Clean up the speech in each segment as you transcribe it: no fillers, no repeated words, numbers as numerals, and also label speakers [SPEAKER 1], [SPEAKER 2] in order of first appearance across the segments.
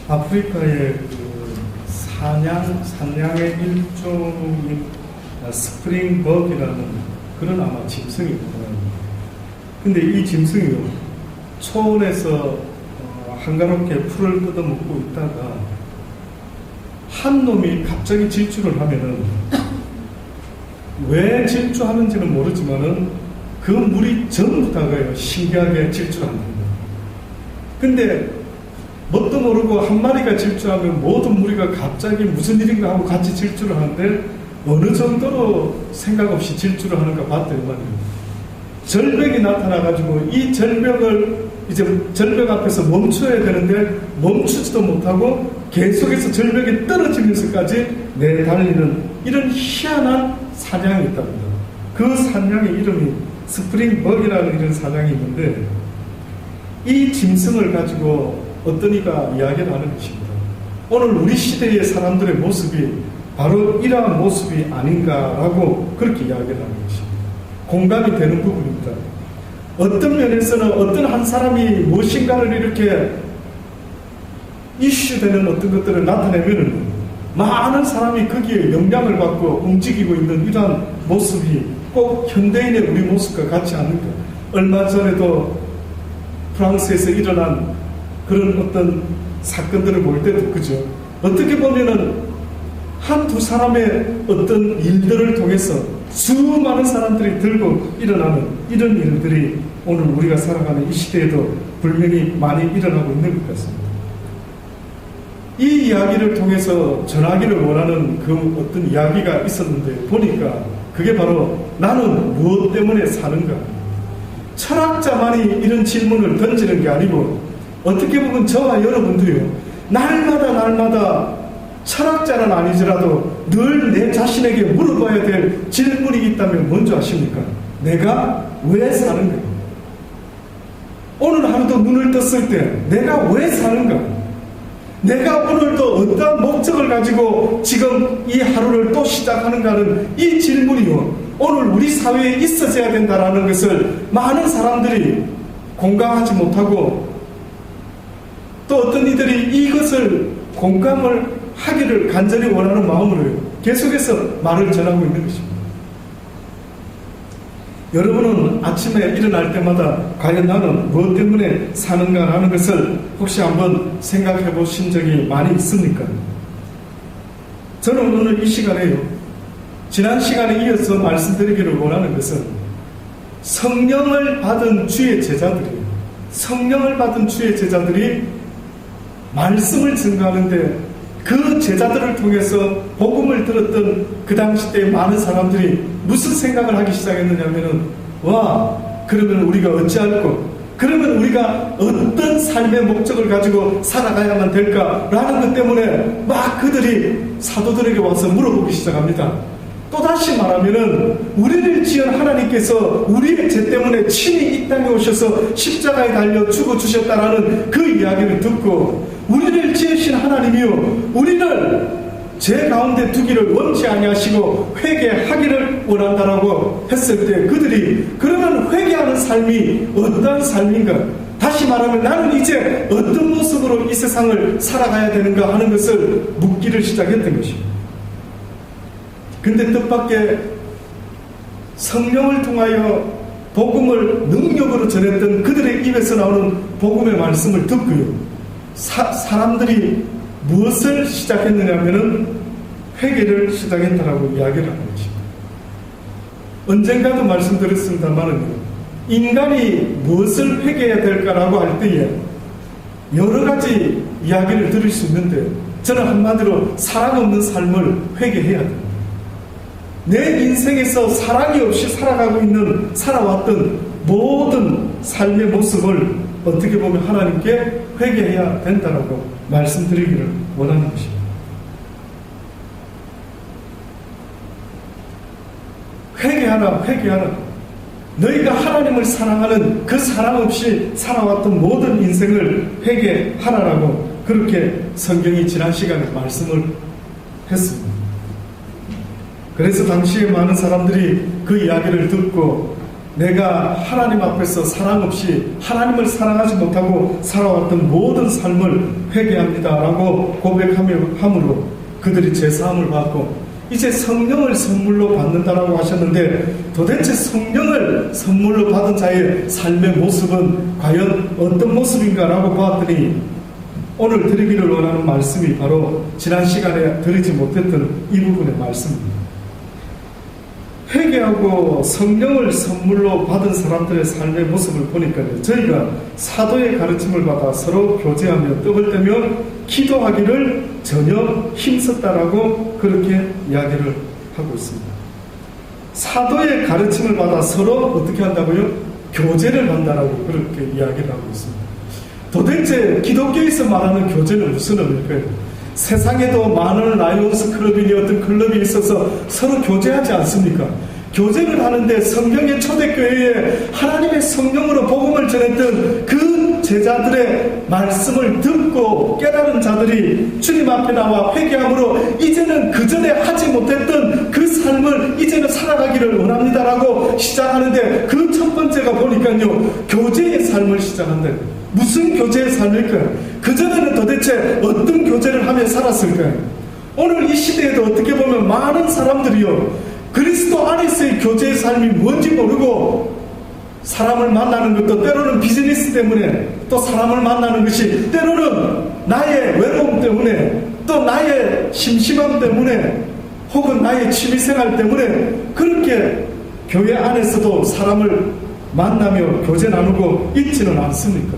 [SPEAKER 1] 아프리카의 그 산양의 일종인 스프링벅이라는 그런 아마 짐승이거든요. 근데 이 짐승이요, 초원에서 한가롭게 풀을 뜯어먹고 있다가 한 놈이 갑자기 질주를 하면은 왜 질주하는지는 모르지만은 그 물이 전부 다가요, 신기하게 질주합니다. 근데 뭣도 모르고 한 마리가 질주하면 모든 무리가 갑자기 무슨 일인가 하고 같이 질주를 하는데 어느 정도로 생각 없이 질주를 하는가 봤더니 말이에요. 절벽이 나타나가지고 이 절벽을 이제 절벽 앞에서 멈춰야 되는데 멈추지도 못하고 계속해서 절벽에 떨어지면서까지 내달리는 이런 희한한 사냥이 있답니다. 그 사냥의 이름이 스프링벅이라는 이런 사냥이 있는데 이 짐승을 가지고 어떤 이가 이야기를 하는 것입니다. 오늘 우리 시대의 사람들의 모습이 바로 이러한 모습이 아닌가라고 그렇게 이야기를 하는 것입니다. 공감이 되는 부분입니다. 어떤 면에서는 어떤 한 사람이 무엇인가를 이렇게 이슈되는 어떤 것들을 나타내면 많은 사람이 거기에 영향을 받고 움직이고 있는 이러한 모습이 꼭 현대인의 우리 모습과 같지 않는가. 얼마 전에도 프랑스에서 일어난 그런 어떤 사건들을 볼 때도 그죠. 어떻게 보면은 한두 사람의 어떤 일들을 통해서 수많은 사람들이 들고 일어나는 이런 일들이 오늘 우리가 살아가는 이 시대에도 분명히 많이 일어나고 있는 것 같습니다. 이 이야기를 통해서 전하기를 원하는 그 어떤 이야기가 있었는데 보니까 그게 바로 나는 무엇 때문에 사는가. 철학자만이 이런 질문을 던지는 게 아니고 어떻게 보면 저와 여러분들이요, 날마다 철학자는 아니더라도 늘 내 자신에게 물어봐야 될 질문이 있다면 뭔지 아십니까? 내가 왜 사는가? 오늘 하루도 눈을 떴을 때 내가 왜 사는가? 내가 오늘도 어떤 목적을 가지고 지금 이 하루를 또 시작하는가는 이 질문이요, 오늘 우리 사회에 있어져야 된다는 것을 많은 사람들이 공감하지 못하고 또 어떤 이들이 이것을 공감을 하기를 간절히 원하는 마음으로 계속해서 말을 전하고 있는 것입니다. 여러분은 아침에 일어날 때마다 과연 나는 무엇 때문에 사는가 하는 것을 혹시 한번 생각해 보신 적이 많이 있습니까? 저는 오늘 이 시간에요, 지난 시간에 이어서 말씀드리기를 원하는 것은 성령을 받은 주의 제자들이에요. 성령을 받은 주의 제자들이 말씀을 증거하는데 그 제자들을 통해서 복음을 들었던 그 당시 때 많은 사람들이 무슨 생각을 하기 시작했느냐면은, 와, 그러면 우리가 어찌할꼬? 그러면 우리가 어떤 삶의 목적을 가지고 살아가야만 될까라는 것 때문에 막 그들이 사도들에게 와서 물어보기 시작합니다. 또다시 말하면은 우리를 지은 하나님께서 우리의 죄 때문에 친히 이 땅에 오셔서 십자가에 달려 죽어주셨다라는 그 이야기를 듣고, 우리를 지으신 하나님이요, 우리를 죄 가운데 두기를 원치 아니하시고 회개하기를 원한다라고 했을 때 그들이 그러면 회개하는 삶이 어떤 삶인가? 다시 말하면 나는 이제 어떤 모습으로 이 세상을 살아가야 되는가 하는 것을 묻기를 시작했던 것입니다. 근데 뜻밖의 성령을 통하여 복음을 능력으로 전했던 그들의 입에서 나오는 복음의 말씀을 듣고요, 사람들이 무엇을 시작했느냐 하면은 회개를 시작했다라고 이야기를 하는 것입니다. 언젠가도 말씀드렸습니다만 인간이 무엇을 회개해야 될까라고 할 때에 여러 가지 이야기를 들을 수 있는데 저는 한마디로 사랑 없는 삶을 회개해야 됩니다. 내 인생에서 사랑이 없이 살아왔던 모든 삶의 모습을 어떻게 보면 하나님께 회개해야 된다라고 말씀드리기를 원하는 것입니다. 회개하라. 너희가 하나님을 사랑하는 그 사랑 없이 살아왔던 모든 인생을 회개하라라고 그렇게 성경이 지난 시간에 말씀을 했습니다. 그래서 당시에 많은 사람들이 그 이야기를 듣고 내가 하나님 앞에서 사랑 없이 하나님을 사랑하지 못하고 살아왔던 모든 삶을 회개합니다라고 고백함으로 그들이 제사함을 받고 이제 성령을 선물로 받는다라고 하셨는데, 도대체 성령을 선물로 받은 자의 삶의 모습은 과연 어떤 모습인가라고 보았더니 오늘 드리기를 원하는 말씀이 바로 지난 시간에 드리지 못했던 이 부분의 말씀입니다. 회개하고 성령을 선물로 받은 사람들의 삶의 모습을 보니까요, 저희가 사도의 가르침을 받아 서로 교제하며 떡을 떼며 기도하기를 전혀 힘썼다라고 그렇게 이야기를 하고 있습니다. 사도의 가르침을 받아 서로 어떻게 한다고요? 교제를 한다라고 그렇게 이야기를 하고 있습니다. 도대체 기독교에서 말하는 교제는 무슨 의미일까요? 세상에도 많은 라이온스 클럽이니 어떤 클럽이 있어서 서로 교제하지 않습니까? 교제를 하는데 성경의 초대교회에 하나님의 성령으로 복음을 전했던 그 제자들의 말씀을 듣고 깨달은 자들이 주님 앞에 나와 회개함으로 이제는 그전에 하지 못했던 그 삶을 이제는 살아가기를 원합니다라고 시작하는데, 그 첫 번째가 보니까요, 교제의 삶을 시작한다. 무슨 교제의 삶일까요? 그전에는 도대체 어떤 교제를 하며 살았을까요? 오늘 이 시대에도 어떻게 보면 많은 사람들이요, 그리스도 안에서의 교제의 삶이 뭔지 모르고 사람을 만나는 것도 때로는 비즈니스 때문에, 또 사람을 만나는 것이 때로는 나의 외로움 때문에, 또 나의 심심함 때문에, 혹은 나의 취미생활 때문에 그렇게 교회 안에서도 사람을 만나며 교제 나누고 있지는 않습니까?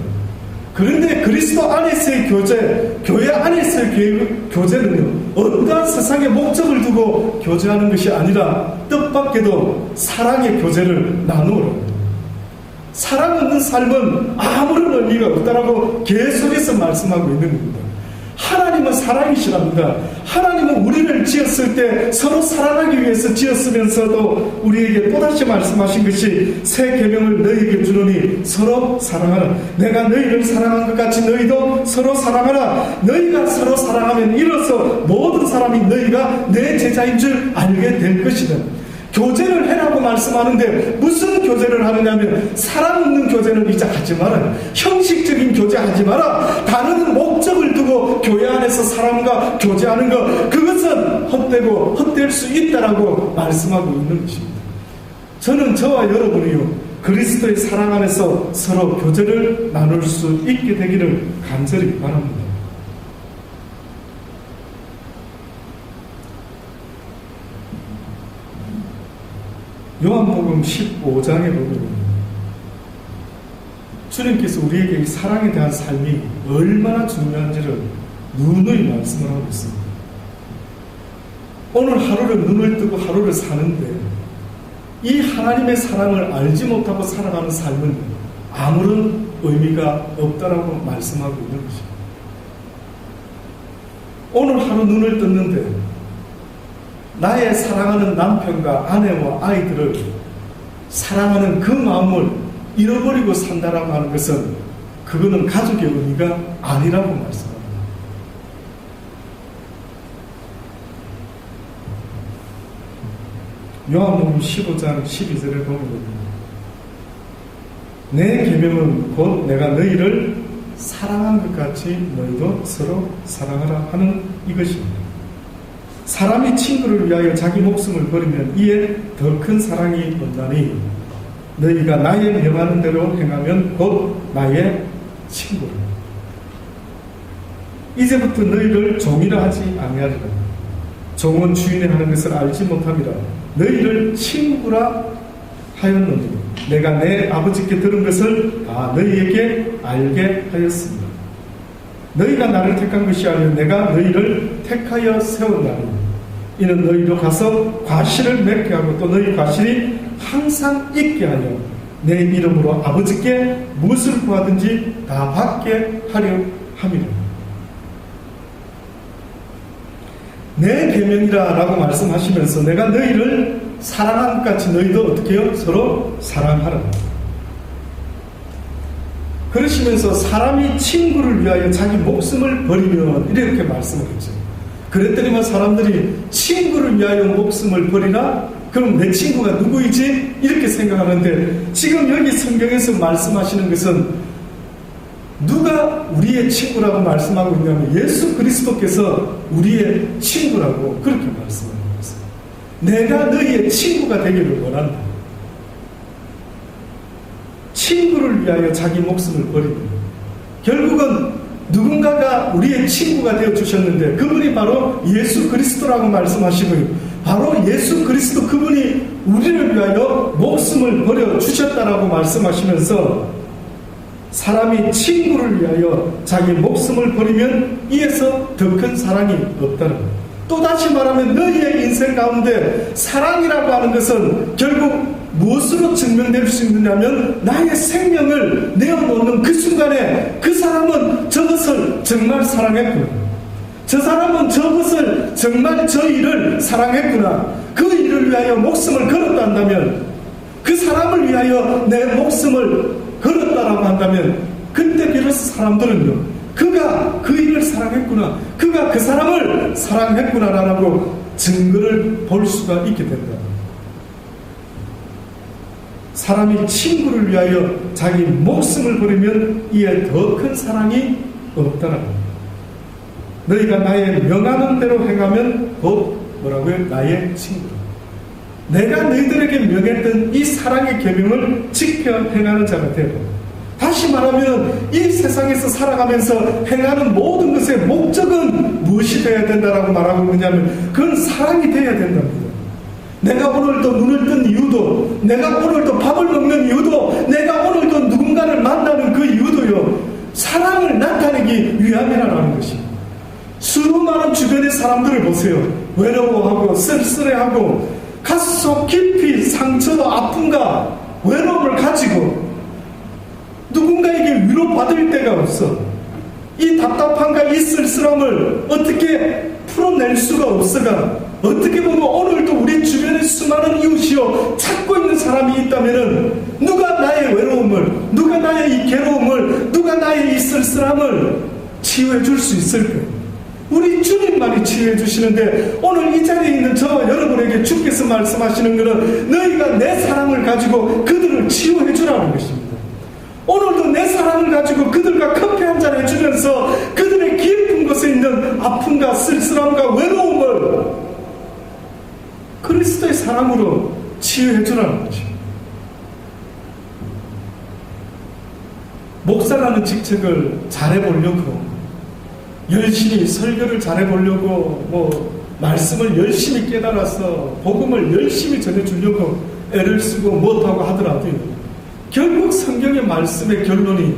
[SPEAKER 1] 그런데 그리스도 안에서의 교제, 교회 안에서의 교제는요, 어떠한 세상의 목적을 두고 교제하는 것이 아니라 뜻밖에도 사랑의 교제를 나누어라. 사랑 없는 삶은 아무런 의미가 없다라고 계속해서 말씀하고 있는 겁니다. 하나님은 사랑이시랍니다. 하나님은 우리를 지었을 때 서로 사랑하기 위해서 지었으면서도 우리에게 또다시 말씀하신 것이 새 계명을 너희에게 주노니 서로 사랑하라. 내가 너희를 사랑한 것 같이 너희도 서로 사랑하라. 너희가 서로 사랑하면 이로써 모든 사람이 너희가 내 제자인 줄 알게 될 것이다. 교제를 해라고 말씀하는데 무슨 교제를 하느냐면, 사랑 없는 교제는 이제 하지 마라. 형식적인 교제 하지 마라. 다른 목적을 두고 교회 안에서 사람과 교제하는 것, 그것은 헛되고 헛될 수 있다라고 말씀하고 있는 것입니다. 저는 저와 여러분이요, 그리스도의 사랑 안에서 서로 교제를 나눌 수 있게 되기를 간절히 바랍니다. 요한복음 15장에 보면 주님께서 우리에게 이 사랑에 대한 삶이 얼마나 중요한지를 누누이 말씀을 하고 있습니다. 오늘 하루를 눈을 뜨고 하루를 사는데 이 하나님의 사랑을 알지 못하고 살아가는 삶은 아무런 의미가 없다라고 말씀하고 있는 것입니다. 오늘 하루 눈을 떴는데 나의 사랑하는 남편과 아내와 아이들을 사랑하는 그 마음을 잃어버리고 산다라고 하는 것은, 그거는 가족의 의미가 아니라고 말씀합니다. 요한복음 15장 12절에 보면 내 계명은 곧 내가 너희를 사랑한 것 같이 너희도 서로 사랑하라 하는 이것입니다. 사람이 친구를 위하여 자기 목숨을 버리면 이에 더 큰 사랑이 없나니 너희가 나의 명하는 대로 행하면 곧 나의 친구라. 이제부터 너희를 종이라 하지 아니하리라. 종은 주인이 하는 것을 알지 못함이라. 너희를 친구라 하였느니 내가 내 아버지께 들은 것을 다 너희에게 알게 하였습니다. 너희가 나를 택한 것이 아니라 내가 너희를 택하여 세웠나니 이는 너희로 가서 과실을 맺게 하고 또 너희 과실이 항상 있게 하여 내 이름으로 아버지께 무엇을 구하든지 다 받게 하려 함이라. 내 계명이라 라고 말씀하시면서 내가 너희를 사랑한 것 같이 너희도 어떻게 해요? 서로 사랑하라. 그러시면서 사람이 친구를 위하여 자기 목숨을 버리면 이렇게 말씀을 했죠. 그랬더니만 사람들이 친구를 위하여 목숨을 버리나? 그럼 내 친구가 누구이지? 이렇게 생각하는데 지금 여기 성경에서 말씀하시는 것은 누가 우리의 친구라고 말씀하고 있냐면 예수 그리스도께서 우리의 친구라고 그렇게 말씀하고 있어요. 내가 너희의 친구가 되기를 원한다. 친구를 위하여 자기 목숨을 버립니다. 결국은 누군가가 우리의 친구가 되어주셨는데 그분이 바로 예수 그리스도라고 말씀하시고요. 바로 예수 그리스도 그분이 우리를 위하여 목숨을 버려주셨다라고 말씀하시면서 사람이 친구를 위하여 자기 목숨을 버리면 이에서 더 큰 사랑이 없다는 것. 또다시 말하면 너희의 인생 가운데 사랑이라고 하는 것은 결국 무엇으로 증명될 수 있느냐면 나의 생명을 내어놓는 그 순간에 그 사람은 저것을 정말 사랑했구나. 저 사람은 저것을 정말 저 일을 사랑했구나. 그 일을 위하여 목숨을 걸었다 한다면 그 사람을 위하여 내 목숨을 걸었다라고 한다면 그때 비로소 사람들은요 그가 그 일을 사랑했구나. 그가 그 사람을 사랑했구나라고 증거를 볼 수가 있게 된다. 사람이 친구를 위하여 자기 목숨을 버리면 이에 더 큰 사랑이 없다라고 합니다. 너희가 나의 명하는 대로 행하면 곧 뭐라고요? 나의 친구라. 내가 너희들에게 명했던 이 사랑의 계명을 지켜 행하는 자가 되고 다시 말하면 이 세상에서 살아가면서 행하는 모든 것의 목적은 무엇이 되어야 된다라고 말하고 있냐면 그건 사랑이 되어야 된답니다. 내가 오늘도 눈을 뜬 이유도 내가 오늘도 밥을 먹는 이유도 내가 오늘도 누군가를 만나는 그 이유도요 사랑을 나타내기 위함이라는 것입니다. 수많은 주변의 사람들을 보세요. 외로워하고 쓸쓸해하고 가슴속 깊이 상처와 아픔과 외로움을 가지고 누군가에게 위로받을 데가 없어. 이 답답함과 이 쓸쓸함을 어떻게 풀어낼 수가 없어가 어떻게 보면 오늘도 우리 주변에 수많은 이웃이요 찾고 있는 사람이 있다면은 누가 나의 외로움을 누가 나의 이 괴로움을 누가 나의 이 쓸쓸함을 치유해 줄 수 있을까요? 우리 주님만이 치유해 주시는데 오늘 이 자리에 있는 저와 여러분에게 주께서 말씀하시는 것은 너희가 내 사랑을 가지고 그들을 치유해 주라는 것입니다. 오늘도 내 사랑을 가지고 그들과 커피 한잔 해주면서 그들의 깊은 곳에 있는 아픔과 쓸쓸함과 외로움을 그리스도의 사랑으로 치유해 주라는 것입니다. 목사라는 직책을 잘해보려고 열심히 설교를 잘해보려고 말씀을 열심히 깨달아서 복음을 열심히 전해주려고 애를 쓰고 못하고 하더라도 결국 성경의 말씀의 결론이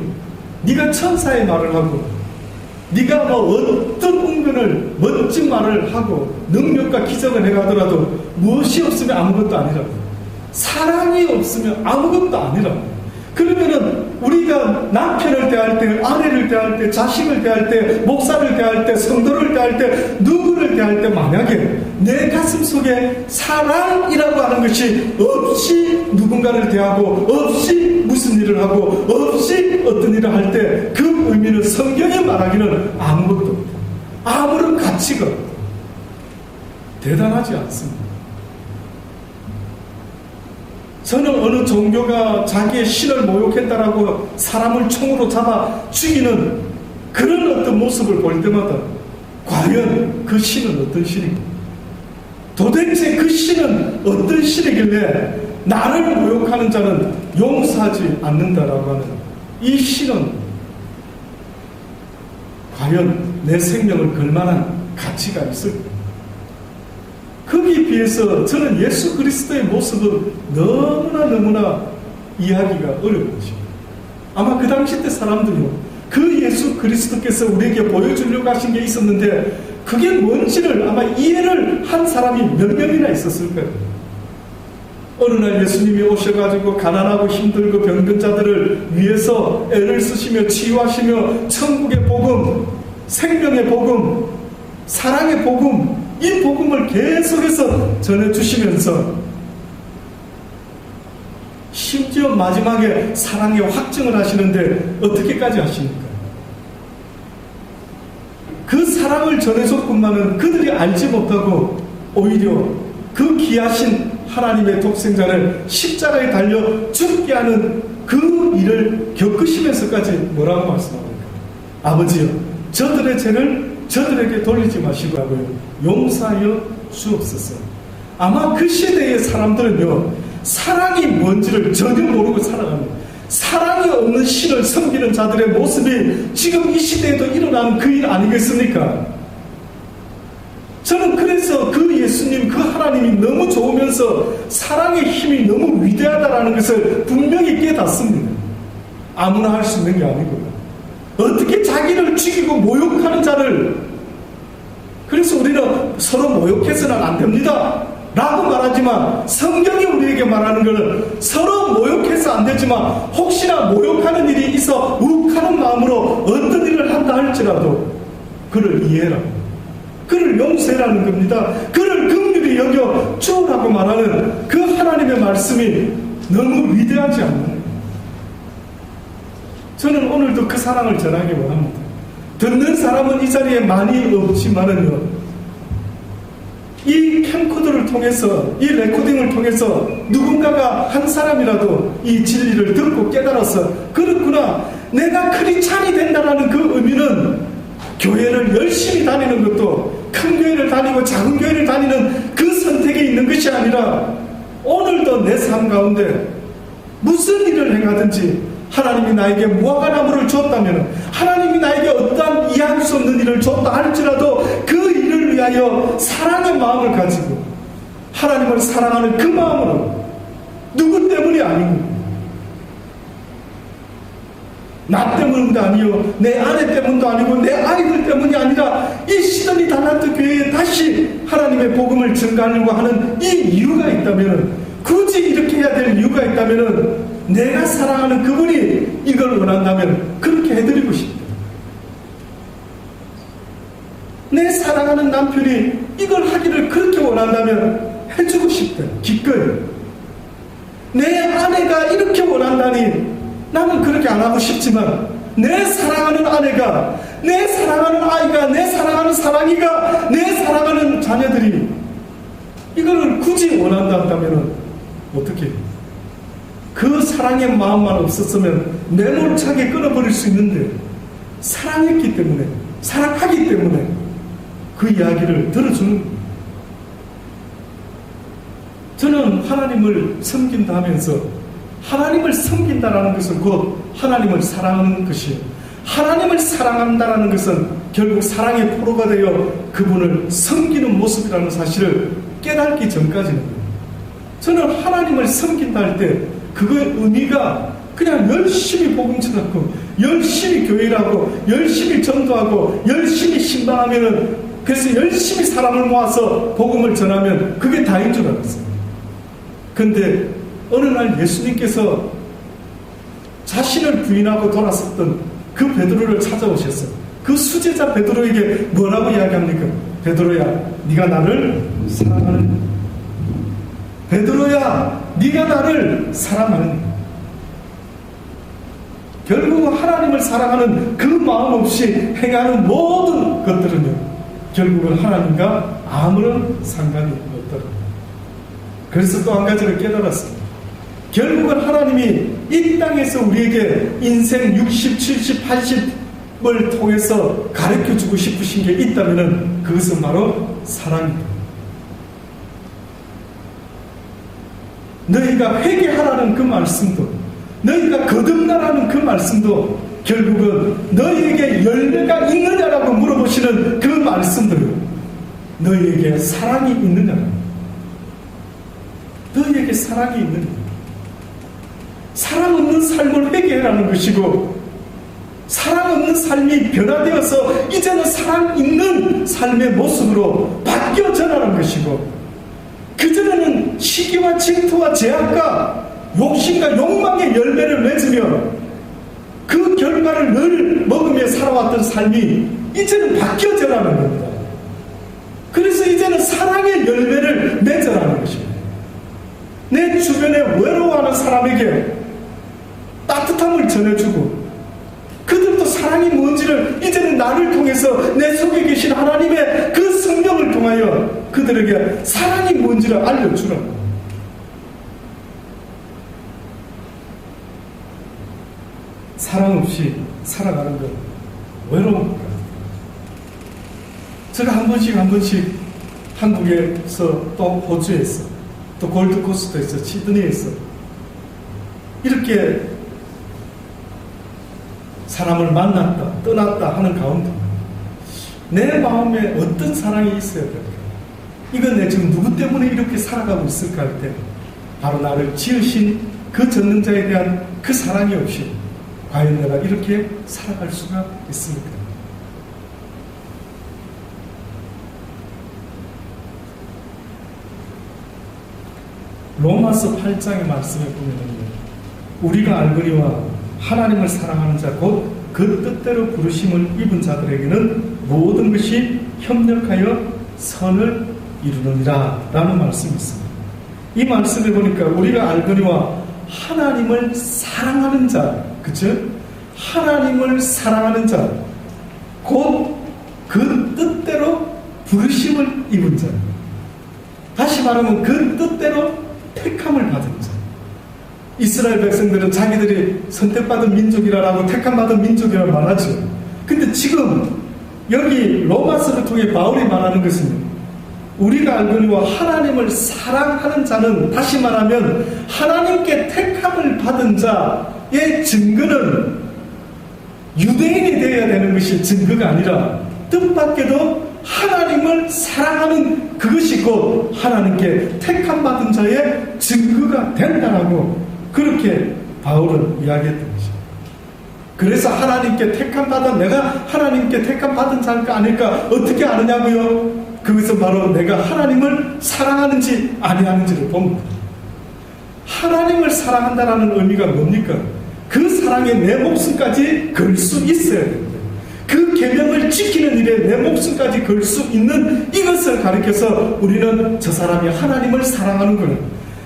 [SPEAKER 1] 네가 천사의 말을 하고 네가 어떤 은근을 멋진 말을 하고 능력과 기적을 해가더라도 무엇이 없으면 아무것도 아니라 사랑이 없으면 아무것도 아니라 그러면은 우리가 남편을 대할 때, 아내를 대할 때, 자식을 대할 때, 목사를 대할 때, 성도를 대할 때, 누구를 대할 때 만약에 내 가슴 속에 사랑이라고 하는 것이 없이 누군가를 대하고 없이 무슨 일을 하고 없이 어떤 일을 할 때 그 의미는 성경이 말하기는 아무것도 없다. 아무런 가치가 없다. 대단하지 않습니다. 저는 어느 종교가 자기의 신을 모욕했다라고 사람을 총으로 잡아 죽이는 그런 어떤 모습을 볼 때마다 과연 그 신은 어떤 신인가? 도대체 그 신은 어떤 신이길래 나를 모욕하는 자는 용서하지 않는다라고 하는 이 신은 과연 내 생명을 걸 만한 가치가 있을까? 거기에 비해서 저는 예수 그리스도의 모습은 너무나 이해하기가 어려운 것입니다. 아마 그 당시 때 사람들이요 그 예수 그리스도께서 우리에게 보여주려고 하신 게 있었는데 그게 뭔지를 아마 이해를 한 사람이 몇 명이나 있었을 거예요. 어느 날 예수님이 오셔가지고 가난하고 힘들고 병든 자들을 위해서 애를 쓰시며 치유하시며 천국의 복음, 생명의 복음, 사랑의 복음 이 복음을 계속해서 전해주시면서 심지어 마지막에 사랑의 확증을 하시는데 어떻게까지 하십니까? 그 사랑을 전해줬건만은 그들이 알지 못하고 오히려 그 귀하신 하나님의 독생자를 십자가에 달려 죽게 하는 그 일을 겪으시면서까지 뭐라고 말씀합니까? 아버지여, 저들의 죄를 저들에게 돌리지 마시고요, 용서하여 주옵소서. 아마 그 시대의 사람들은요, 사랑이 뭔지를 전혀 모르고 살아갑니다. 사랑이 없는 신을 섬기는 자들의 모습이 지금 이 시대에도 일어나는 그 일 아니겠습니까? 저는 그래서 그 예수님, 그 하나님이 너무 좋으면서 사랑의 힘이 너무 위대하다라는 것을 분명히 깨닫습니다. 아무나 할 수 있는 게 아니고요. 어떻게 자기를 죽이고 모욕하는 자를, 그래서 우리는 서로 모욕해서는 안 됩니다 라고 말하지만, 성경이 우리에게 말하는 것은 서로 모욕해서 안 되지만 혹시나 모욕하는 일이 있어 욱하는 마음으로 어떤 일을 한다 할지라도 그를 이해해라, 그를 용서해라는 겁니다. 그를 긍휼히 여겨 주라고 말하는 그 하나님의 말씀이 너무 위대하지 않나요? 저는 오늘도 그 사랑을 전하기 원합니다. 듣는 사람은 이 자리에 많이 없지만은요, 이 캠코더를 통해서, 이 레코딩을 통해서 누군가가 한 사람이라도 이 진리를 듣고 깨달아서, 그렇구나, 내가 크리스찬이 된다라는 그 의미는 교회를 열심히 다니는 것도, 큰 교회를 다니고 작은 교회를 다니는 그 선택에 있는 것이 아니라, 오늘도 내 삶 가운데 무슨 일을 행하든지 하나님이 나에게 무화과나무를 줬다면, 하나님이 나에게 어떠한 이해할 수 없는 일을 줬다 할지라도 그 일을 위하여 사랑의 마음을 가지고 하나님을 사랑하는 그 마음으로, 누구 때문이 아니고, 나 때문도 아니요, 내 아내 때문도 아니고, 내 아이들 때문이 아니라 이 시드니 달란트 교회에 다시 하나님의 복음을 증가하려고 하는 이 이유가 있다면, 굳이 이렇게 해야 될 이유가 있다면, 내가 사랑하는 그분이 이걸 원한다면 그렇게 해드리고 싶다. 내 사랑하는 남편이 이걸 하기를 그렇게 원한다면 해주고 싶다, 기꺼이. 내 아내가 이렇게 원한다니 나는 그렇게 안 하고 싶지만, 내 사랑하는 아내가, 내 사랑하는 아이가, 내 사랑하는 사랑이가, 내 사랑하는 자녀들이 이걸 굳이 원한다면 어떻게 해요? 그 사랑의 마음만 없었으면 매몰차게 끊어버릴 수 있는데, 사랑했기 때문에, 사랑하기 때문에 그 이야기를 들어주는 거예요. 저는 하나님을 섬긴다 하면서, 하나님을 섬긴다라는 것은 곧 하나님을 사랑하는 것이에요. 하나님을 사랑한다라는 것은 결국 사랑의 포로가 되어 그분을 섬기는 모습이라는 사실을 깨닫기 전까지는, 저는 하나님을 섬긴다 할 때 그거의 의미가 그냥 열심히 복음 전하고, 열심히 교회라고, 열심히 전도하고, 열심히 신방하면은, 그래서 열심히 사람을 모아서 복음을 전하면 그게 다인 줄 알았어요. 근데 어느 날 예수님께서 자신을 부인하고 돌아섰던 그 베드로를 찾아오셨어요. 그 수제자 베드로에게 뭐라고 이야기합니까? 베드로야, 네가 나를 사랑하느냐? 베드로야, 네가 나를 사랑하느냐? 결국은 하나님을 사랑하는 그 마음 없이 행하는 모든 것들은요, 결국은 하나님과 아무런 상관이 없더라. 그래서 또 한 가지를 깨달았습니다. 결국은 하나님이 이 땅에서 우리에게 인생 60, 70, 80을 통해서 가르쳐주고 싶으신 게 있다면 그것은 바로 사랑입니다. 너희가 회개하라는 그 말씀도, 너희가 거듭나라는 그 말씀도, 결국은 너희에게 열매가 있느냐라고 물어보시는 그 말씀들은 너희에게 사랑이 있느냐, 너희에게 사랑이 있느냐. 사랑 없는 삶을 회개하라는 것이고, 사랑 없는 삶이 변화되어서 이제는 사랑 있는 삶의 모습으로 바뀌어 전하는 것이고, 그전에는 시기와 질투와 제약과 욕심과 욕망의 열매를 맺으며 그 결과를 늘 먹으며 살아왔던 삶이 이제는 바뀌어 전하는 겁니다. 그래서 이제는 사랑의 열매를 맺어라는 것입니다. 내 주변에 외로워하는 사람에게 따뜻함을 전해주고, 그들도 사랑이 뭔지를 이제는 나를 통해서 내 속에 계신 하나님의 그 성령을 통하여 그들에게 사랑이 뭔지를 알려주라고. 사랑 없이 살아가는 건 외로움입니다. 제가 한 번씩 한국에서 또 호주에서 또 골드코스트에서 시드니에서 이렇게 사람을 만났다 떠났다 하는 가운데 내 마음에 어떤 사랑이 있어야 될까? 이건 내 지금 누구 때문에 이렇게 살아가고 있을까 할 때 바로 나를 지으신 그 전능자에 대한 그 사랑이 없이 과연 내가 이렇게 살아갈 수가 있습니까? 로마서 8장의 말씀에 보면 우리가 알거니와 하나님을 사랑하는 자 곧 그 뜻대로 부르심을 입은 자들에게는 모든 것이 협력하여 선을 이루느니라 라는 말씀이 있습니다. 이 말씀에 보니까 우리가 알거니와 하나님을 사랑하는 자, 그쵸? 하나님을 사랑하는 자 곧 그 뜻대로 부르심을 입은 자, 다시 말하면 그 뜻대로 택함을 받은 자. 이스라엘 백성들은 자기들이 선택받은 민족이라고 택함받은 민족이라고 말하죠. 근데 지금 여기 로마서를 통해 바울이 말하는 것은 우리가 알거니와 하나님을 사랑하는 자는, 다시 말하면 하나님께 택함을 받은 자의 증거는 유대인이 되어야 되는 것이 증거가 아니라 뜻밖에도 하나님을 사랑하는 그것이 곧 하나님께 택함받은 자의 증거가 된다라고 그렇게 바울은 이야기했던 것입니다. 그래서 하나님께 택함받은, 내가 하나님께 택함받은 자일까 아닐까 어떻게 아느냐고요? 그것은 바로 내가 하나님을 사랑하는지 아니하는지를 봅니다. 하나님을 사랑한다라는 의미가 뭡니까? 그 사랑에 내 목숨까지 걸 수 있어야 됩니다. 그 계명을 지키는 일에 내 목숨까지 걸 수 있는 이것을 가리켜서 우리는 저 사람이 하나님을 사랑하는구나.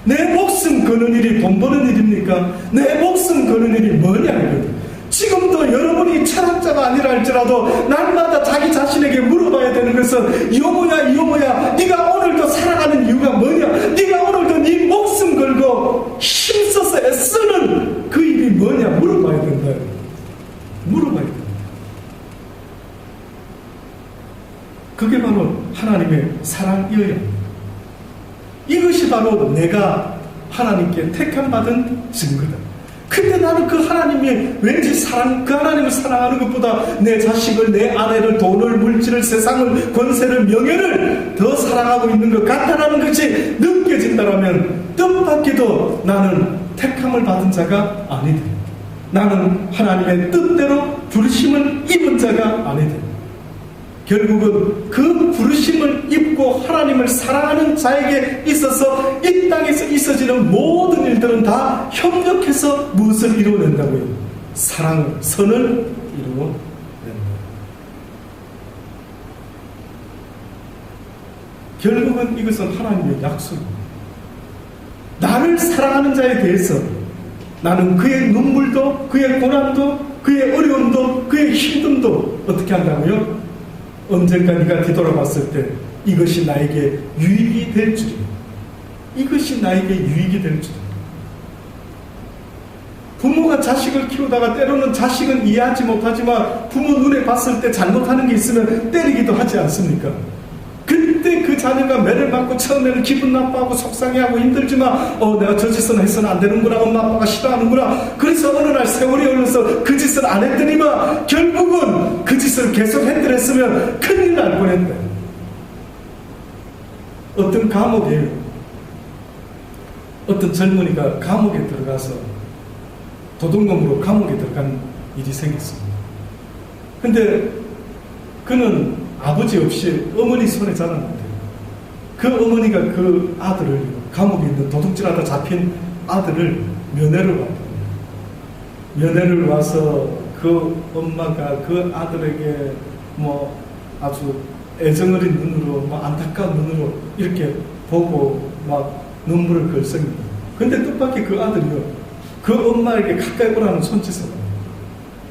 [SPEAKER 1] 내 목숨 거는 일이 돈 버는 일입니까? 내 목숨 거는 일이 뭐냐 이거든. 지금도 여러분이 철학자가 아니라 할지라도 날마다 자기 자신에게 물어봐야 되는 것은 여보야 네가 오늘도 살아가는 이유가 뭐냐? 네가 오늘도 네 목숨 걸고 힘써서 애쓰는 그 일이 뭐냐? 물어봐야 된다. 물어봐야 된다. 그게 바로 하나님의 사랑이어야 합니다. 이것이 바로 내가 하나님께 택함받은 증거다. 근데 나는 그 하나님이 왠지 그 하나님을 사랑하는 것보다 내 자식을, 내 아내를, 돈을, 물질을, 세상을, 권세를, 명예를 더 사랑하고 있는 것 같다라는 것이 느껴진다면 뜻밖에도 나는 택함을 받은 자가 아니다. 나는 하나님의 뜻대로 부르심을 입은 자가 아니다. 결국은 그 부르심을 입고 하나님을 사랑하는 자에게 있어서 이 땅에서 있어지는 모든 일들은 다 협력해서 무엇을 이루어낸다고요? 사랑을, 선을 이루어낸다. 결국은 이것은 하나님의 약속입니다. 나를 사랑하는 자에 대해서 나는 그의 눈물도, 그의 고난도, 그의 어려움도, 그의 힘듦도 어떻게 한다고요? 언젠가 네가 뒤돌아봤을 때 이것이 나에게 유익이 될 줄이야. 이것이 나에게 유익이 될 줄이야. 부모가 자식을 키우다가 때로는 자식은 이해하지 못하지만 부모 눈에 봤을 때 잘못하는 게 있으면 때리기도 하지 않습니까? 그때 그 자녀가 매를 맞고 처음에는 기분 나빠하고 속상해하고 힘들지만 내가 저 짓은 해서는 안 되는구나, 엄마 아빠가 싫어하는구나. 그래서 어느 날 세월이 흘러서 그 짓을 안 했더니만 결국은 그 짓을 계속 했더랬으면 큰일 날 뻔했대. 어떤 감옥에 어떤 젊은이가 감옥에 들어가서 도둑놈으로 감옥에 들어간 일이 생겼습니다. 근데 그는 아버지 없이 어머니 손에 자랐는데 그 어머니가 그 아들을, 감옥에 있는 도둑질하다 잡힌 아들을 면회를 왔다. 면회를 와서 그 엄마가 그 아들에게 아주 애정어린 눈으로, 안타까운 눈으로 이렇게 보고 막 눈물을 글썽입니다. 근데 뜻밖의 그 아들이요, 그 엄마에게 가까이 오라는 손짓을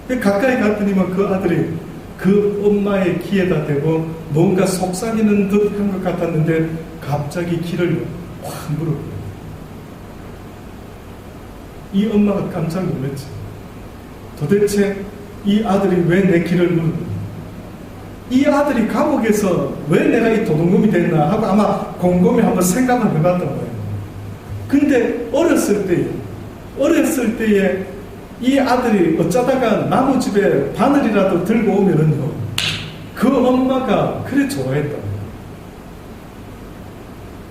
[SPEAKER 1] 해요. 가까이 갔더니만 그 아들이 그 엄마의 귀에다 대고 뭔가 속삭이는 듯 한 것 같았는데 갑자기 귀를 확 물어요. 이 엄마가 깜짝 놀랐지. 도대체 이 아들이 왜 내 길을 물었나? 이 아들이 감옥에서 왜 내가 이 도둑놈이 됐나 하고 아마 곰곰이 한번 생각을 해봤던 거예요. 근데 어렸을 때에 이 아들이 어쩌다가 나무 집에 바늘이라도 들고 오면은요, 그 엄마가 그래 좋아했다.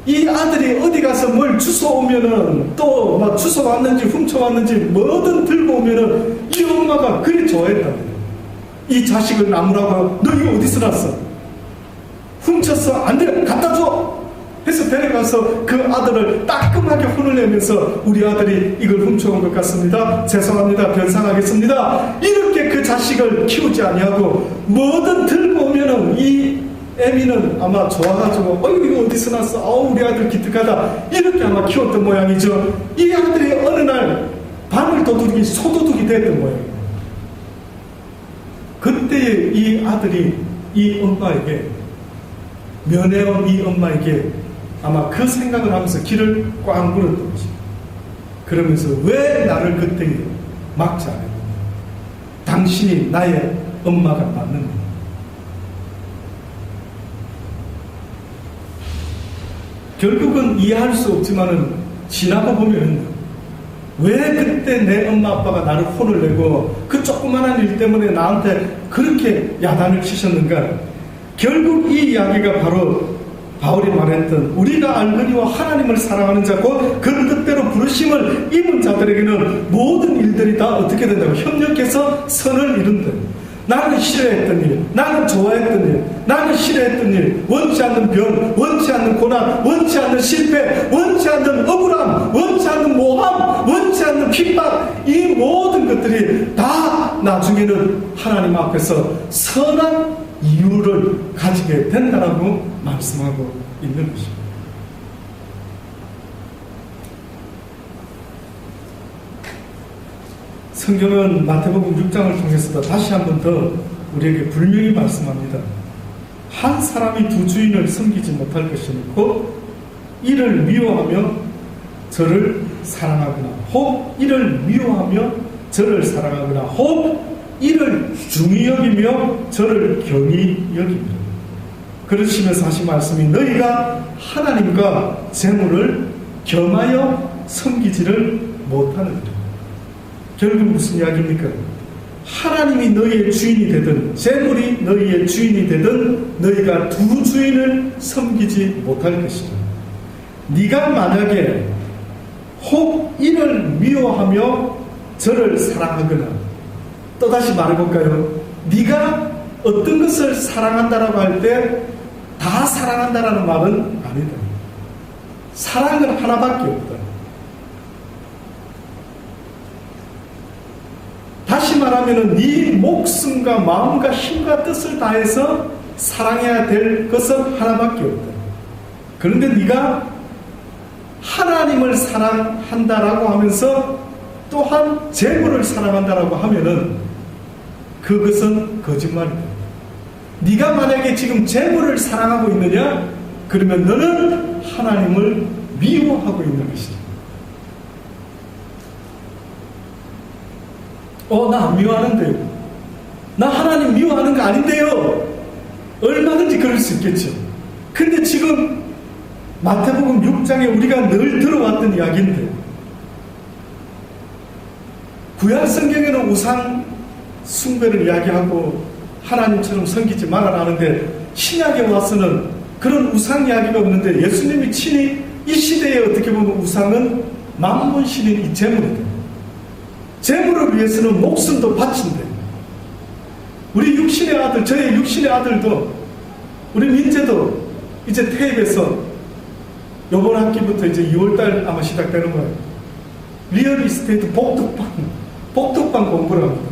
[SPEAKER 1] 이 아들이 어디 가서 뭘 주워오면은 또 막 주워왔는지 훔쳐왔는지 뭐든 들고 오면은 이 엄마가 그래 좋아했다. 이 자식을 나무라고 너 이거 어디서 났어? 훔쳤어? 안 돼! 갖다 줘! 해서 데려가서 그 아들을 따끔하게 혼을 내면서 우리 아들이 이걸 훔쳐온 것 같습니다. 죄송합니다. 변상하겠습니다. 이렇게 그 자식을 키우지 아니하고 뭐든 들고 오면은 이 애미는 아마 좋아가지고 이거 어디서 났어? 우리 아들 기특하다. 이렇게 아마 키웠던 모양이죠. 이 아들이 어느 날 바늘 도둑이 소도둑이 됐던 모양이에요. 그때 이 아들이 이 엄마에게 면회온 이 엄마에게 아마 그 생각을 하면서 길을 꽉 물었던 것입니다. 그러면서 왜 나를 그때 막지 않았느냐? 당신이 나의 엄마가 맞는가? 결국은 이해할 수 없지만은 지나고 보면은 왜 그때 내 엄마 아빠가 나를 혼을 내고 그 조그만한 일 때문에 나한테 그렇게 야단을 치셨는가? 결국 이 이야기가 바로 바울이 말했던 우리가 알거니와 하나님을 사랑하는 자고 그 뜻대로 부르심을 입은 자들에게는 모든 일들이 다 어떻게 된다고? 협력해서 선을 이룬다. 나는 싫어했던 일, 나는 좋아했던 일, 나는 싫어했던 일, 원치 않는 병, 원치 않는 고난, 원치 않는 실패, 원치 않는 억울함, 원치 않는 모함, 원치 않는 핍박, 이 모든 것들이 다 나중에는 하나님 앞에서 선한 이유를 가지게 된다라고 말씀하고 있는 것입니다. 성경은 마태복음 6장을 통해서도 다시 한 번 더 우리에게 분명히 말씀합니다. 한 사람이 두 주인을 섬기지 못할 것이니 곧 이를 미워하며 저를 사랑하거나 혹 이를 미워하며 저를 사랑하거나 혹 이를 중히 여기며 저를 경히 여기며 그러시면서 하신 말씀이 너희가 하나님과 재물을 겸하여 섬기지를 못하느니라. 결국 무슨 이야기입니까? 하나님이 너희의 주인이 되든 재물이 너희의 주인이 되든 너희가 두 주인을 섬기지 못할 것이다. 네가 만약에 혹 이를 미워하며 저를 사랑하거나 또다시 말해볼까요? 네가 어떤 것을 사랑한다라고 할 때 다 사랑한다라는 말은 아니다. 사랑은 하나밖에 없다. 다시 말하면 네 목숨과 마음과 힘과 뜻을 다해서 사랑해야 될 것은 하나밖에 없다. 그런데 네가 하나님을 사랑한다라고 하면서 또한 재물을 사랑한다라고 하면은 그것은 거짓말이다. 네가 만약에 지금 재물을 사랑하고 있느냐? 그러면 너는 하나님을 미워하고 있는 것이다. 나 안 미워하는데요. 나 하나님 미워하는 거 아닌데요. 얼마든지 그럴 수 있겠죠. 근데 지금 마태복음 6장에 우리가 늘 들어왔던 이야기인데 구약 성경에는 우상 숭배를 이야기하고 하나님처럼 섬기지 말아라 하는데 신약에 와서는 그런 우상 이야기가 없는데 예수님이 친히 이 시대에 어떻게 보면 우상은 만몬신인 이 재물이다. 재물을 위해서는 목숨도 바친대. 우리 육신의 아들, 저의 육신의 아들도 우리 민재도 이제 태입에서 이번 학기부터 이제 2월달 아마 시작되는 거예요. 리얼 이스테이트 복덕방 공부를 합니다.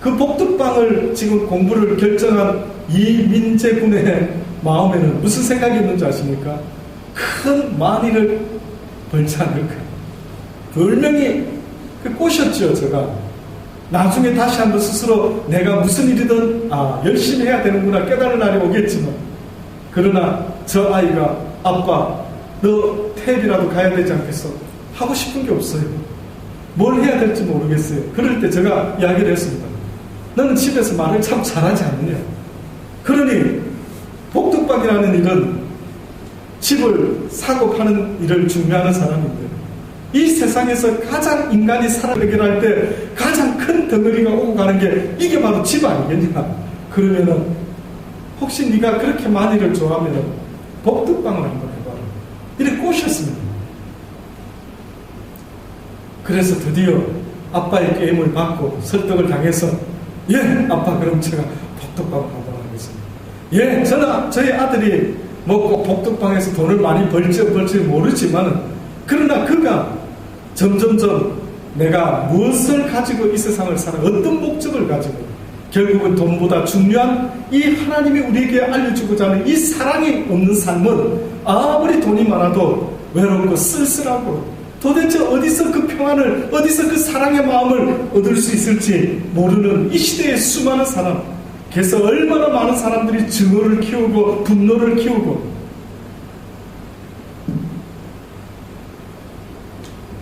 [SPEAKER 1] 그 복덕방을 지금 공부를 결정한 이민재 군의 마음에는 무슨 생각이 있는지 아십니까? 큰 만일을 벌지 않을까. 분명히 꼬셨죠, 제가. 나중에 다시 한번 스스로 내가 무슨 일이든 열심히 해야 되는구나 깨달은 날이 오겠지만 그러나 저 아이가 아빠 너 태일이라도 가야 되지 않겠어? 하고 싶은 게 없어요. 뭘 해야 될지 모르겠어요. 그럴 때 제가 이야기를 했습니다. 너는 집에서 말을 참 잘하지 않느냐. 그러니 복덕방이라는 일은 집을 사고 파는 일을 준비하는 사람인데 이 세상에서 가장 인간이 살아가게 할 때 가장 큰 덩어리가 오고 가는 게 이게 바로 집 아니겠냐. 그러면은 혹시 네가 그렇게 많이를 좋아하면은 복덕방을 한번 해봐라. 이렇게 꼬셨습니다. 그래서 드디어 아빠의 게임을 받고 설득을 당해서 예 아빠 그럼 제가 복덕방을 하도록 하겠습니다. 예 저희 아들이 뭐 꼭 복덕방에서 돈을 많이 벌지 모르지만은 그러나 그가 점점점 내가 무엇을 가지고 이 세상을 살아 어떤 목적을 가지고 결국은 돈보다 중요한 이 하나님이 우리에게 알려주고자 하는 이 사랑이 없는 삶은 아무리 돈이 많아도 외롭고 쓸쓸하고 도대체 어디서 그 평안을 어디서 그 사랑의 마음을 얻을 수 있을지 모르는 이 시대의 수많은 사람 그래서 얼마나 많은 사람들이 증오를 키우고 분노를 키우고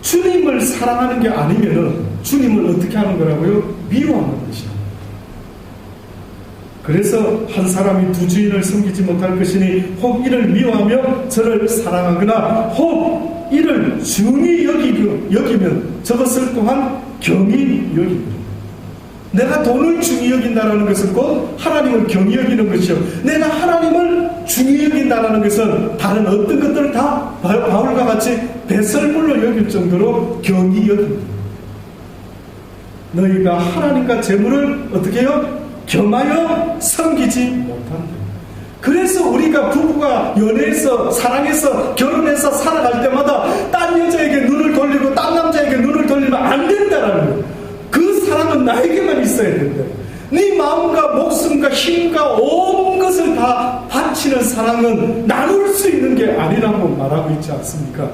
[SPEAKER 1] 주님을 사랑하는 게 아니면은 주님을 어떻게 하는 거라고요? 미워하는 것이야. 그래서 한 사람이 두 주인을 섬기지 못할 것이니 혹 이를 미워하며 저를 사랑하거나 혹 이를 중히 여기면 저것을 또한 경히 여깁니다. 내가 돈을 중히 여긴다는 것은 곧 하나님을 경히 여기는 것이요. 내가 하나님을 중히 여긴다는 것은 다른 어떤 것들을 다 바울과 같이 배설물로 여길 정도로 경히 여깁니다. 너희가 하나님과 재물을 어떻게 해요? 겸하여 섬기지 못한다. 그래서 우리가 부부가 연애해서 사랑해서 결혼해서 살아갈 때마다 딴 여자에게 눈을 돌리고 딴 남자에게 눈을 돌리면 안 된다라는 거예요. 그 사랑은 나에게만 있어야 된다. 네 마음과 목숨과 힘과 온 것을 다 바치는 사랑은 나눌 수 있는 게 아니라고 말하고 있지 않습니까?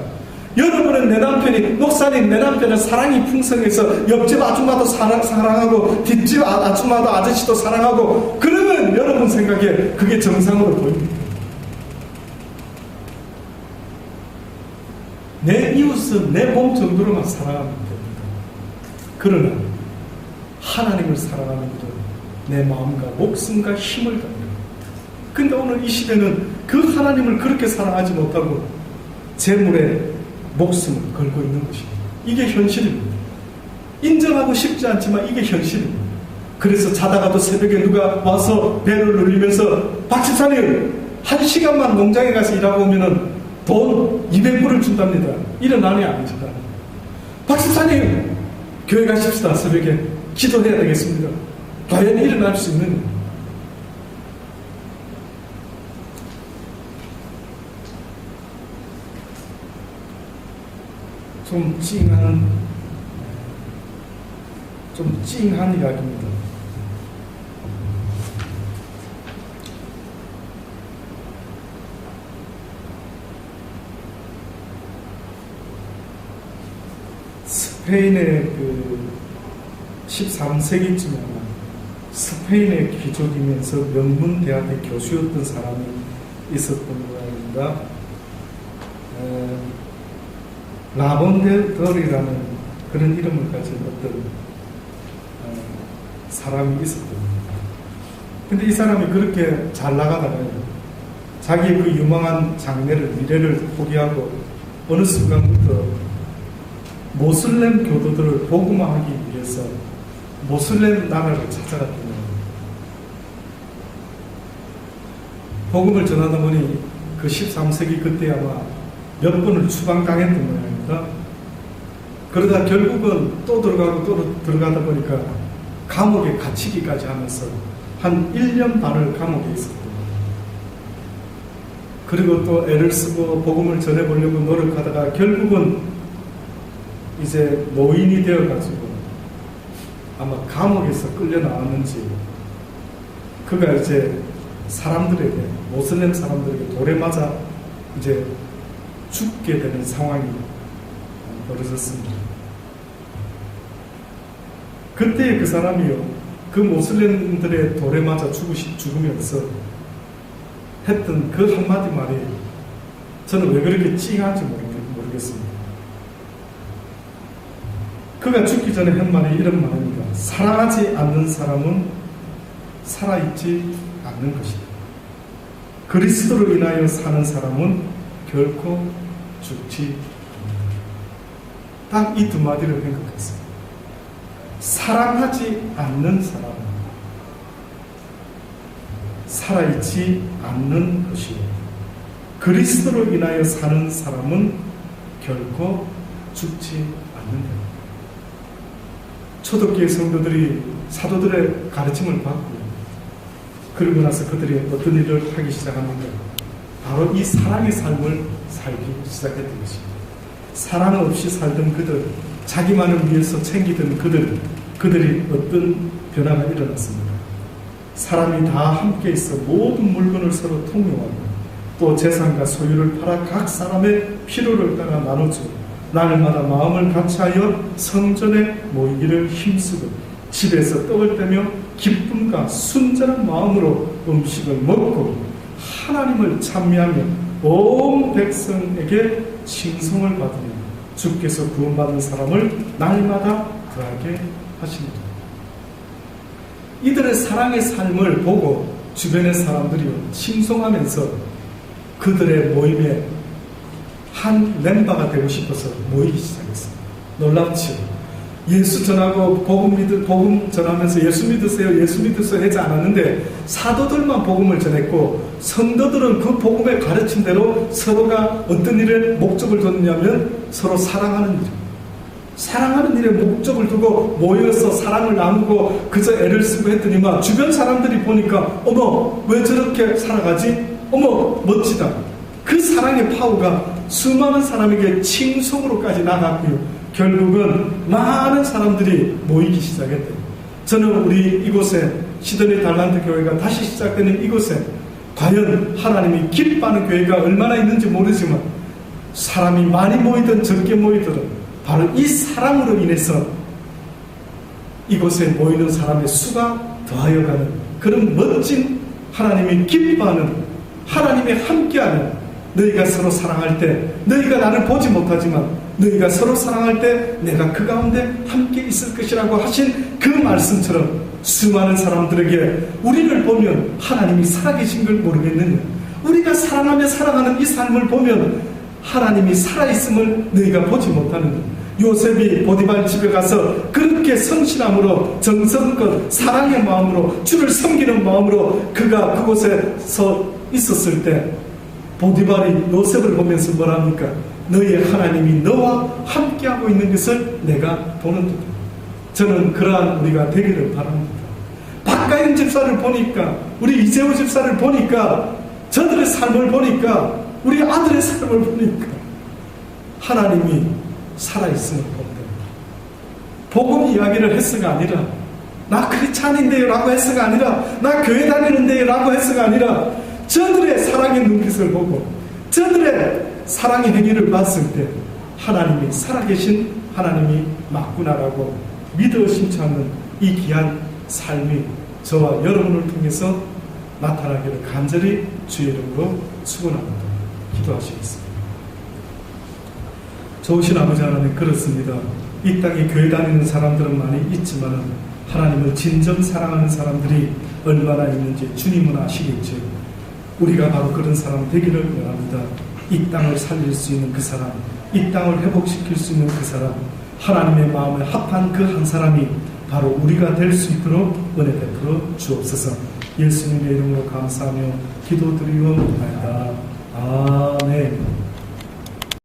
[SPEAKER 1] 여러분은 내 남편이 목사님 내 남편은 사랑이 풍성해서 옆집 아줌마도 사랑하고 뒷집 아줌마도 아저씨도 사랑하고 그러면 여러분 생각에 그게 정상으로 보입니다. 내 이웃은 내 몸 정도로만 사랑하면 됩니다. 그러나 하나님을 사랑하는 일은 내 마음과 목숨과 힘을 다합니다. 근데 오늘 이 시대는 그 하나님을 그렇게 사랑하지 못하고 재물에 목숨을 걸고 있는 것입니다. 이게 현실입니다. 인정하고 싶지 않지만 이게 현실입니다. 그래서 자다가도 새벽에 누가 와서 배를 눌리면서 박 집사님 1시간만 농장에 가서 일하고 오면은 돈 200불을 준답니다. 일어나냐 안 해준다. 박 집사님 교회 가십시다. 새벽에 기도해야 되겠습니다. 과연 일어날 수 있느냐? 좀 찡한 이야기입니다. 스페인의 13세기쯤에 스페인의 귀족이면서 명문대학의 교수였던 사람이 있었던 모양입니다. 라본데덜이라는 그런 이름을 가진 어떤 사람이 있었던 겁니다. 근데 이 사람이 그렇게 잘 나가다가요, 자기의 그 유망한 장래를, 미래를 포기하고 어느 순간부터 모슬렘 교도들을 복음화하기 위해서 모슬렘 나라를 찾아갔던 겁니다. 복음을 전하다 보니 그 13세기 그때 아마 몇 번을 추방당했던 모양입니다. 그러다 결국은 또 들어가고 또 들어가다 보니까 감옥에 갇히기까지 하면서 한 1년 반을 감옥에 있었던 겁니다. 그리고 또 애를 쓰고 복음을 전해보려고 노력하다가 결국은 이제 노인이 되어가지고 아마 감옥에서 끌려 나왔는지 그가 이제 사람들에게, 모슬렘 사람들에게 돌에 맞아 이제 죽게 되는 상황이 벌어졌습니다. 그때 그 사람이요, 그 모슬렘들의 돌에 맞아 죽으면서 했던 그 한마디 말이 저는 왜 그렇게 찡한지 모르겠습니다. 그가 죽기 전에 한 말이 이런 말입니다. 사랑하지 않는 사람은 살아있지 않는 것이다. 그리스도로 인하여 사는 사람은 결코 죽지 않는다. 딱 이 두 마디를 생각했습니다. 사랑하지 않는 사람은 살아있지 않는 것이고, 그리스도로 인하여 사는 사람은 결코 죽지 않는다. 초대교회 성도들이 사도들의 가르침을 받고 그러고 나서 그들이 어떤 일을 하기 시작합니까? 바로 이 사랑의 삶을 살기 시작했던 것입니다. 사랑 없이 살던 그들, 자기만을 위해서 챙기던 그들이 어떤 변화가 일어났습니다. 사람이 다 함께 있어 모든 물건을 서로 통용하고 또 재산과 소유를 팔아 각 사람의 필요를 따라 나눠주고 날마다 마음을 같이하여 성전에 모이기를 힘쓰고 집에서 떡을 떼며 기쁨과 순전한 마음으로 음식을 먹고 하나님을 찬미하며 온 백성에게 칭송을 받으며 주께서 구원받은 사람을 날마다 더하게 하십니다. 이들의 사랑의 삶을 보고 주변의 사람들이 칭송하면서 그들의 모임에 한 멤버가 되고 싶어서 모이기 시작했습니다. 놀랍지요. 예수 전하고 복음 전하면서 예수 믿으세요, 예수 믿으세요 하지 않았는데 사도들만 복음을 전했고 성도들은 그 복음의 가르침대로 서로가 어떤 일에 목적을 뒀냐면 서로 사랑하는 일. 사랑하는 일에 목적을 두고 모여서 사랑을 나누고 그저 애를 쓰고 했더니만 주변 사람들이 보니까 어머 왜 저렇게 살아가지? 어머 멋지다. 그 사랑의 파워가 수많은 사람에게 칭송으로까지 나갔고요. 결국은 많은 사람들이 모이기 시작했대요. 저는 우리 이곳에 시드니 달란트 교회가 다시 시작되는 이곳에 과연 하나님이 기뻐하는 교회가 얼마나 있는지 모르지만 사람이 많이 모이든 적게 모이든 바로 이 사랑으로 인해서 이곳에 모이는 사람의 수가 더하여가는 그런 멋진 하나님이 기뻐하는 하나님이 함께하는 너희가 서로 사랑할 때 너희가 나를 보지 못하지만 너희가 서로 사랑할 때 내가 그 가운데 함께 있을 것이라고 하신 그 말씀처럼 수많은 사람들에게 우리를 보면 하나님이 살아계신 걸 모르겠느냐, 우리가 사랑하며 사랑하는 이 삶을 보면 하나님이 살아있음을 너희가 보지 못하느냐. 요셉이 보디발 집에 가서 그렇게 성실함으로 정성껏 사랑의 마음으로 주를 섬기는 마음으로 그가 그곳에서 있었을 때 보디발이 요셉을 보면서 뭐랍니까? 너희의 하나님이 너와 함께하고 있는 것을 내가 보는 듯. 저는 그러한 우리가 되기를 바랍니다. 박가영 집사를 보니까, 우리 이재호 집사를 보니까, 저들의 삶을 보니까, 우리 아들의 삶을 보니까 하나님이 살아있음을 본다. 복음 이야기를 했어가 아니라 나 크리스찬인데요 라고 했어가 아니라 나 교회 다니는데요 라고 했어가 아니라 저들의 사랑의 눈빛을 보고 저들의 사랑의 행위를 봤을 때 하나님이 살아계신 하나님이 맞구나라고 믿어 의심치 않는 이 귀한 삶이 저와 여러분을 통해서 나타나기를 간절히 주의 이름으로 축원합니다. 기도하시겠습니다. 좋으신 아버지 하나님, 그렇습니다. 이 땅에 교회 다니는 사람들은 많이 있지만 하나님을 진정 사랑하는 사람들이 얼마나 있는지 주님은 아시겠죠. 우리가 바로 그런 사람 되기를 원합니다. 이 땅을 살릴 수 있는 그 사람, 이 땅을 회복시킬 수 있는 그 사람, 하나님의 마음에 합한 그 한 사람이 바로 우리가 될 수 있도록 은혜 베풀어 주옵소서. 예수님의 이름으로 감사하며 기도드리옵나이다.